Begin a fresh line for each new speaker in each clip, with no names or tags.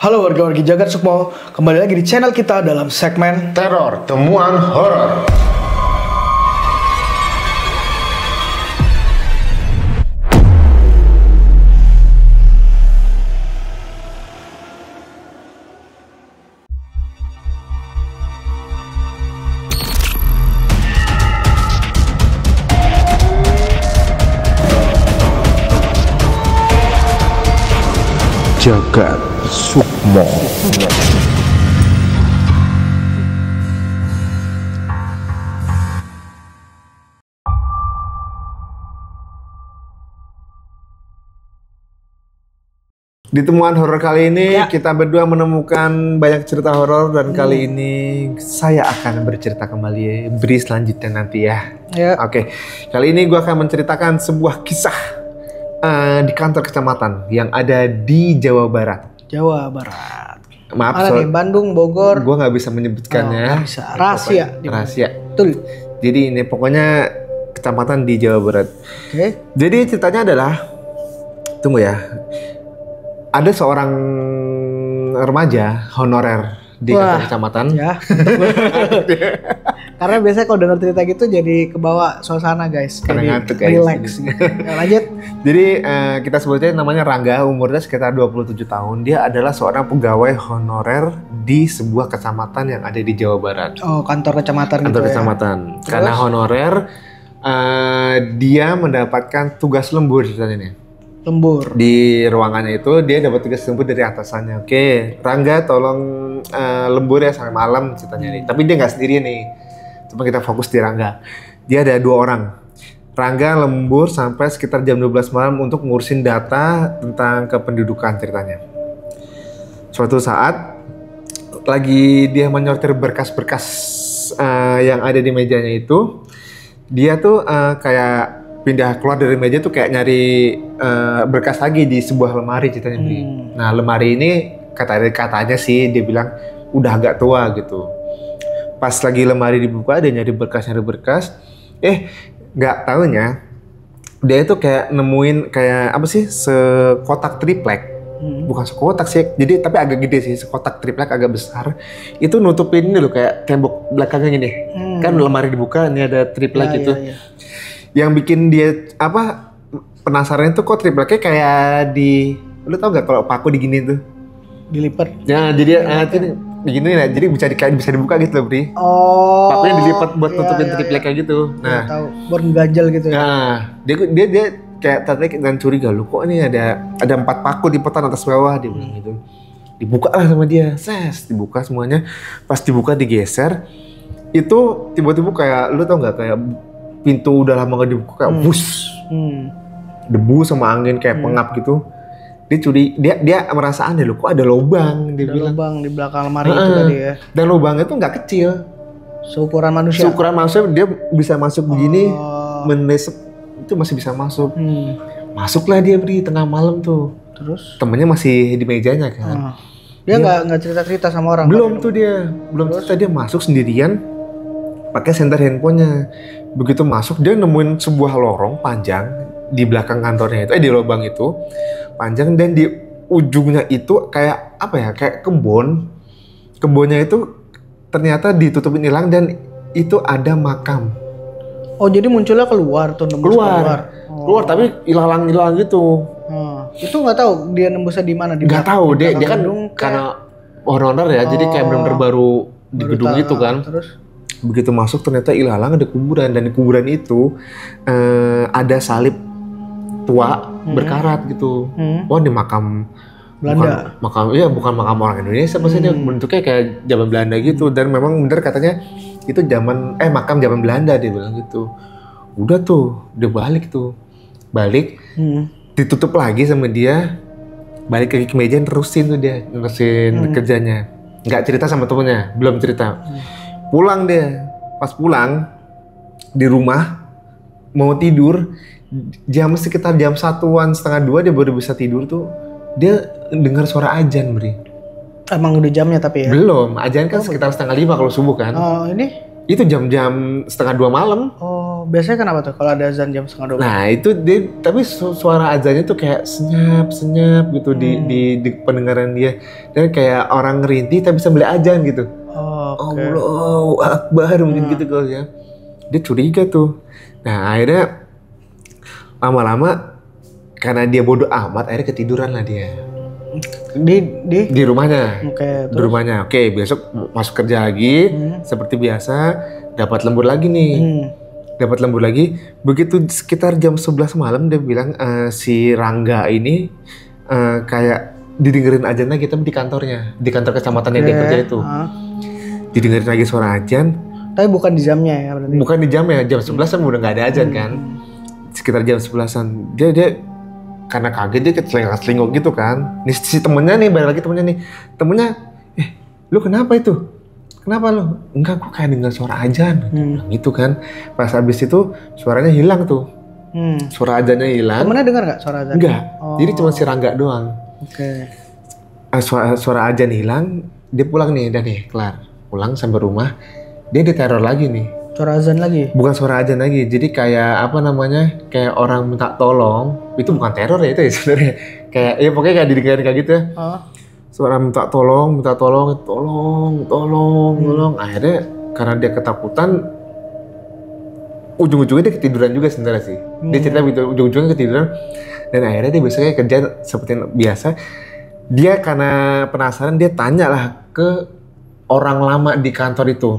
Halo warga-warga Jagat Sukmo, kembali lagi di channel kita dalam segmen
Teror Temuan Horor. Jagat Sukmo. Di temuan horor kali ini kita berdua menemukan banyak cerita horor dan kali ini saya akan bercerita kembali beri selanjutnya nanti ya. Oke. Kali ini gue akan menceritakan sebuah kisah di kantor kecamatan yang ada di Jawa Barat.
Jawa Barat.
Maaf,
nih, Bandung, Bogor.
Gue nggak bisa menyebutkannya.
Nggak bisa. Rahasia.
Rahasia.
Betul.
Jadi ini pokoknya kecamatan di Jawa Barat.
Oke.
Jadi ceritanya adalah, tunggu ya, ada seorang remaja honorer di kantor kecamatan.
Ya. Karena biasanya kalau dengar cerita gitu jadi kebawa suasana guys.
Karena ngantuk guys.
Relax. Lanjut.
Jadi kita sebutnya namanya Rangga, umurnya sekitar 27 tahun. Dia adalah seorang pegawai honorer di sebuah kecamatan yang ada di Jawa Barat.
Oh, kantor kecamatan.
Kantor
gitu
kecamatan.
Ya.
Karena honorer, dia mendapatkan tugas lembur ceritanya.
Lembur.
Di ruangannya itu dia dapat tugas lembur dari atasannya. Oke, Rangga tolong lembur ya sampai malam ceritanya nih. Tapi dia nggak sendiri nih. Coba kita fokus di Rangga. Dia ada 2 orang. Rangga lembur sampai sekitar jam 12 malam untuk ngurusin data tentang kependudukan ceritanya. Suatu saat lagi dia menyortir berkas-berkas yang ada di mejanya itu, dia tuh kayak pindah keluar dari meja tuh kayak nyari berkas lagi di sebuah lemari ceritanya. Nah, lemari ini katanya sih dia bilang udah agak tua gitu. Pas lagi lemari dibuka, dia nyari berkas, nggak taunya dia itu kayak nemuin kayak apa sih, sekotak triplek. Bukan sekotak sih, jadi tapi agak gede sih, sekotak triplek agak besar. Itu nutupin ini loh kayak tembok belakangnya gini. Kan lemari dibuka, ini ada triplek gitu. Yang bikin dia penasaran itu kok tripleknya kayak lu tau nggak kalau paku diginiin tuh?
Dilipat.
Ya, jadi begini ya, jadi bisa dibuka gitu loh, Bri.
Oh.
Pakunya dilipat buat nutupin triplek kayak gitu. Nah,
tahu, buat ganjel gitu ya.
Nah, dia kayak tertarik dan curiga, lu kok ini ada 4 paku lipatan atas bawah, dia bilang gitu. Dibuka lah sama dia, dibuka semuanya. Pas dibuka digeser, itu tiba-tiba kayak lu tau nggak, kayak pintu udah lama gak dibuka kayak bus, debu sama angin kayak pengap gitu. Dia merasa aneh loh, kok ada lubang, dia bilang.
Lubang di belakang lemari itu tadi ya.
Dan lubangnya tuh nggak kecil,
seukuran manusia.
Dia bisa masuk begini, menesep itu masih bisa masuk. Masuklah dia di tengah malam tuh.
Terus
temennya masih di mejanya kan.
Dia nggak cerita sama orang.
Belum cerita, dia masuk sendirian pakai senter handphonenya. Begitu masuk dia nemuin sebuah lorong panjang di belakang kantornya itu, di lubang itu panjang, dan di ujungnya itu kayak apa ya, kayak kebunnya itu ternyata ditutupin hilang, dan itu ada makam.
Oh, jadi munculnya keluar tuh, nembus keluar
tapi hilang gitu.
Itu nggak tahu dia nembusnya di mana,
nggak tahu, dia kan karena honorer ya, jadi kayak benar-benar baru di gedung itu kan. Terus begitu masuk ternyata hilang, ada kuburan, dan di kuburan itu ada salib tua berkarat gitu. Wah, di makam Belanda. Bukan makam orang Indonesia, maksudnya bentuknya kayak zaman Belanda gitu. Dan memang bener katanya itu makam zaman Belanda, dia bilang gitu. Udah tuh, dia balik, ditutup lagi sama dia, balik lagi ke meja, nerusin kerjanya. Nggak cerita sama temennya, belum cerita. Pulang dia, pas pulang di rumah mau tidur, sekitar jam 1-an, setengah 2 dia baru bisa tidur tuh. Dia dengar suara azan, Bri.
Emang udah jamnya tapi ya?
Belum, azan kan sekitar setengah 5 kalau subuh kan.
Oh, ini?
Itu jam-jam setengah 2 malam.
Oh. biasanya kenapa tuh kalau ada azan jam 11:30?
Nah itu dia, tapi suara azannya tuh kayak senyap gitu di pendengaran dia, dan kayak orang ngerintih tapi sambil azan gitu. Allahu Akbar mungkin gitu kalau ya. Dia curiga tuh. Nah akhirnya lama-lama karena dia bodoh amat, akhirnya ketiduran lah dia. Di rumahnya. Di rumahnya. Oke, besok masuk kerja lagi seperti biasa, dapat lembur lagi nih. Dapat lembur lagi. Begitu sekitar jam 11 malam dia bilang si Rangga ini kayak didengerin azan lagi tapi di kantornya, di kantor kecamatan yang dia kerja itu. Didengerin lagi suara azan.
Tapi bukan di jamnya ya berarti.
Bukan di jamnya, jam 11-an udah nggak ada azan kan. Sekitar jam 11-an dia karena kaget dia kecelingak-celinguk gitu kan. Nih si temennya nih, balik lagi temennya nih. Temennya, lu kenapa itu? Kenapa lu? Enggak, gua kayak dengar suara azan. Gitu kan. Pas habis itu suaranya hilang tuh. Suara azannya hilang.
Temennya dengar nggak suara azan?
Enggak. Jadi cuma si Rangga doang. Suara azan hilang, dia pulang nih, udah nih, kelar. Pulang sampai rumah, dia diteror lagi nih.
Suara azan lagi?
Bukan suara azan lagi, jadi kayak apa namanya, kayak orang minta tolong. Itu bukan teror ya itu ya sebenarnya. Kayak ya pokoknya kayak didengarin kayak gitu ya. Suara minta tolong. Akhirnya karena dia ketakutan, ujung-ujungnya dia ketiduran juga sebenarnya sih. Dia cerita begitu, ujung-ujungnya ketiduran. Dan akhirnya dia besoknya kerja seperti biasa. Dia karena penasaran, dia tanya lah ke orang lama di kantor itu.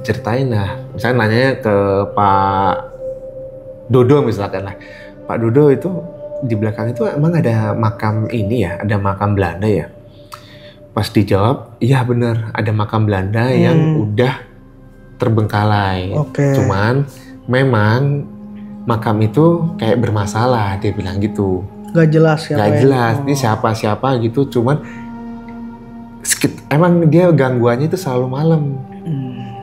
Ceritain lah, misalnya nanya ke Pak Dodo misalkan lah. Pak Dodo itu di belakang itu emang ada makam ini ya, ada makam Belanda ya? Pas dijawab, iya bener ada makam Belanda yang udah terbengkalai. Cuman memang makam itu kayak bermasalah, dia bilang gitu.
Gak jelas ya?
Gak jelas, ini siapa-siapa gitu, cuman emang dia gangguannya itu selalu malam.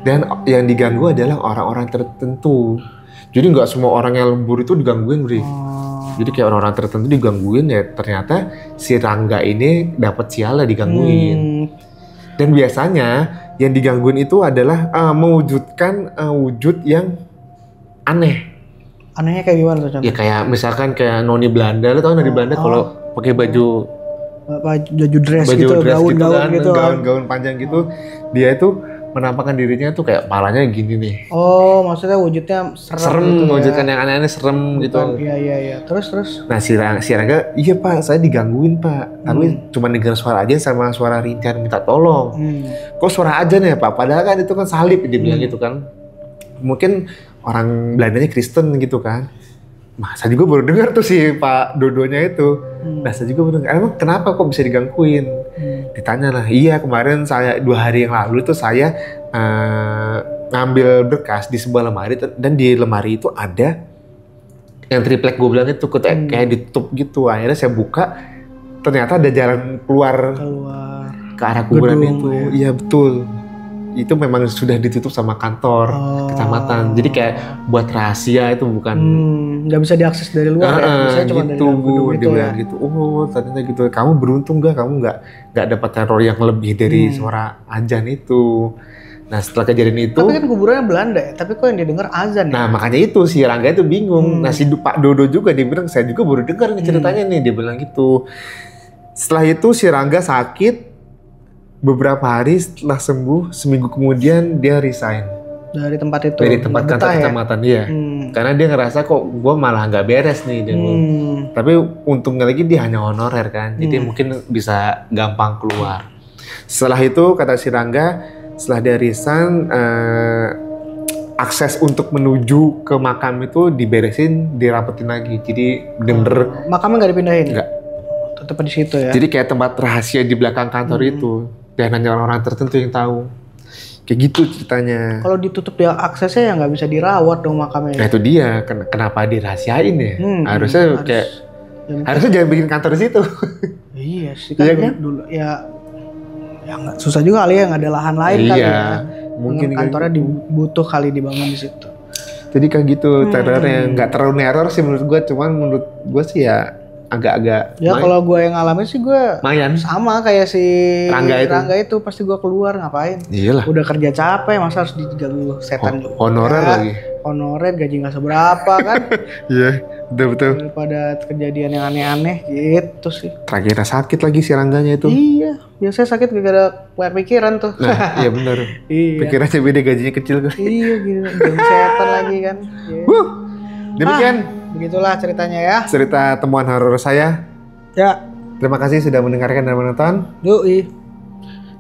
Dan yang diganggu adalah orang-orang tertentu. Jadi nggak semua orang yang lembur itu digangguin, Bri. Jadi kayak orang-orang tertentu digangguin ya, ternyata si Rangga ini dapat sialnya digangguin. Dan biasanya yang digangguin itu adalah mewujudkan wujud yang aneh.
Anehnya kayak gimana tuh contohnya?
Ya kayak misalkan kayak noni Belanda, lo tau noni Belanda kalau pakai baju
dress gitu, gaun-gaun gitu,
gaun panjang gitu, dia itu menampakkan dirinya tuh kayak palanya gini nih.
Oh, maksudnya wujudnya serem gitu
mewujudkan
ya?
Yang aneh-aneh serem gitu.
Iya. Terus? Nah
si Rangga, iya Pak, saya digangguin Pak. Tapi cuma dengar suara aja sama suara rintihan minta tolong. Kok suara aja nih Pak? Padahal kan itu kan salib, dia bilang gitu kan. Mungkin orang Belandanya Kristen gitu kan. Nah, saya juga baru dengar tuh si Pak Dodonya itu. Nah, saya juga baru dengar, emang kenapa kok bisa digangguin? Ditanya lah, iya kemarin saya 2 hari yang lalu itu saya ngambil berkas di sebuah lemari, dan di lemari itu ada yang triplek gue bilang itu kayak ditutup gitu. Akhirnya saya buka, ternyata ada jalan keluar ke arah kuburan itu. Ya? Iya betul. Itu memang sudah ditutup sama kantor kecamatan. Jadi kayak buat rahasia itu bukan.
Nggak bisa diakses dari luar ya. Biasanya cuma
gitu
dari
Bu, dia bilang
ya.
gitu. Oh ternyata gitu. Kamu beruntung kamu nggak dapat teror yang lebih dari suara azan itu. Nah setelah kejadian itu.
Tapi kan kuburannya Belanda ya. Tapi kok yang didengar azan ya?
Nah makanya itu si Rangga itu bingung. Nah si Pak Dodo juga dia bilang, saya juga baru dengar nih ceritanya nih, dia bilang gitu. Setelah itu si Rangga sakit. Beberapa hari setelah sembuh, seminggu kemudian dia resign.
Dari tempat itu?
Dari tempat kantor kecamatan dia. Karena dia ngerasa kok gue malah nggak beres nih. Tapi untungnya lagi dia hanya honorer kan. Jadi mungkin bisa gampang keluar. Setelah itu kata si Rangga, setelah dia resign, akses untuk menuju ke makam itu diberesin, dirapetin lagi. Jadi bener-bener...
Makamnya nggak dipindahin?
Nggak.
Tetap di situ ya?
Jadi kayak tempat rahasia di belakang kantor itu. Dan hanya orang-orang tertentu yang tahu. Kayak gitu ceritanya.
Kalau ditutup ya aksesnya ya nggak bisa dirawat dong makamnya.
Nah itu dia, kenapa dirahasiain ya? Harusnya jangan bikin kantor di situ.
Iya sih kan, dulu ya nggak susah juga kali ya, nggak ada lahan lain kali ya. Mungkin kantornya butuh kali dibangun di situ.
Jadi kayak gitu, terornya nggak terlalu neror sih menurut gue, cuman menurut gue sih ya agak-agak.
Ya kalau gue yang ngalamin sih gue sama kayak si Rangga itu pasti gue keluar ngapain?
Iyalah.
Udah kerja capek masa harus diganggu setan juga.
Honorer lagi.
honorer gaji nggak seberapa kan.
Iya, betul.
Daripada kejadian yang aneh-aneh gitu sih.
Terakhir sakit lagi si Rangganya itu.
Iya, biasanya sakit gara-gara banyak pikiran tuh.
Nah, iya benar.
Iya.
Pikirannya beda, gajinya kecil kan.
Iya gitu, jadi setan lagi kan.
Iya. Demikian.
Begitulah ceritanya ya.
Cerita temuan horor saya.
Ya.
Terima kasih sudah mendengarkan dan menonton.
Yoi.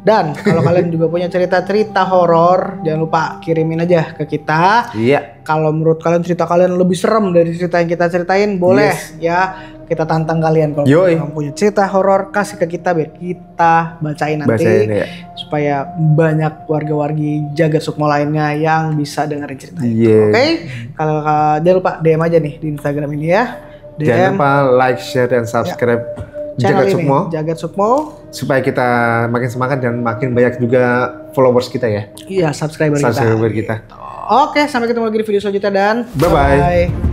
Dan kalau kalian juga punya cerita-cerita horor, jangan lupa kirimin aja ke kita.
Iya.
Kalau menurut kalian cerita kalian lebih serem dari cerita yang kita ceritain, boleh ya. Kita tantang kalian kalau kalian punya cerita horor, kasih ke kita biar kita bacain nanti. Ya. Supaya banyak warga-wargi Jagat Sukmo lainnya yang bisa dengerin cerita itu. Oke? Kalau jangan lupa DM aja nih di Instagram ini ya. DM.
Jangan lupa like, share, dan subscribe
channel
Jagat Sukmo.
Jagat Sukmo.
Supaya kita makin semangat dan makin banyak juga followers kita ya.
Iya, subscriber
kita.
Oke, sampai ketemu lagi di video selanjutnya dan
bye-bye.